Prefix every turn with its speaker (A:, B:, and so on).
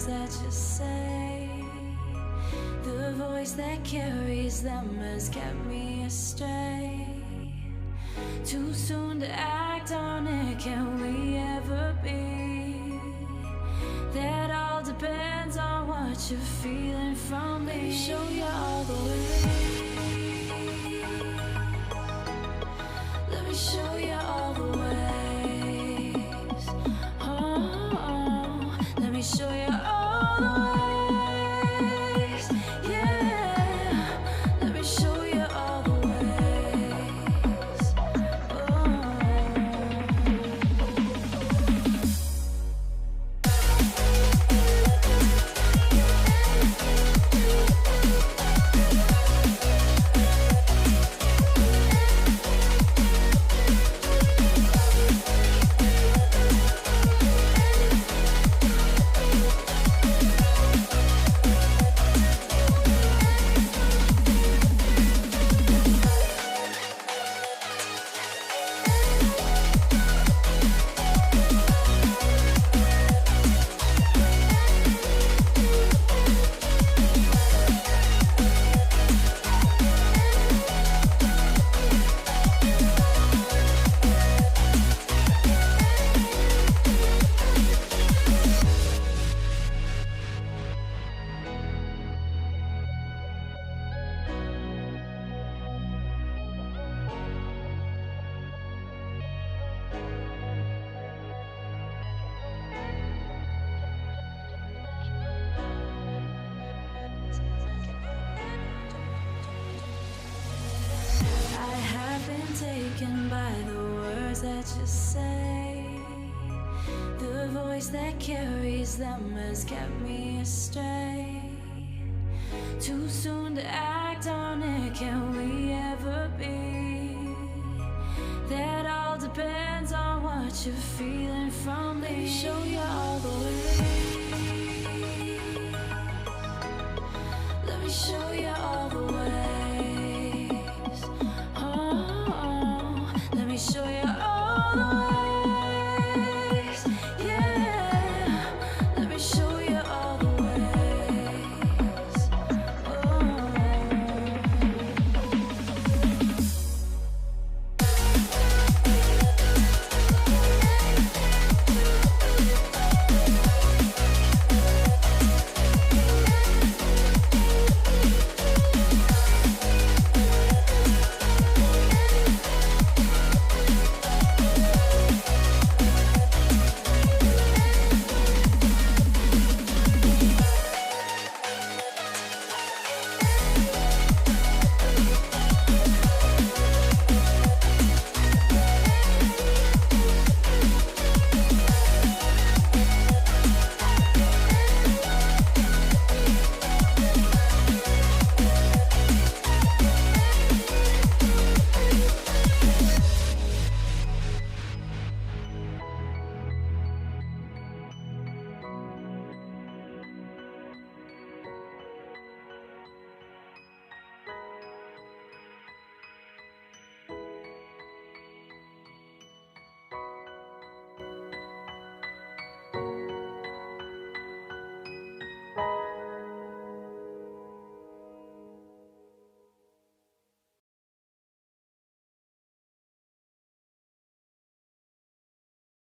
A: words that you say. The voice that carries them has kept me astray. Too soon to act on it, can we ever be? That all depends on what you're feeling from me. Let me show you all the way. Let me show you all the ways. Oh, let me show you all the ways. Yeah, let me show you all the ways. Taken by the words that you say. The voice that carries them has kept me astray. Too soon to act on it, can we ever be? That all depends on what you're feeling from me. Let me show you all the way. Let me show you all the way.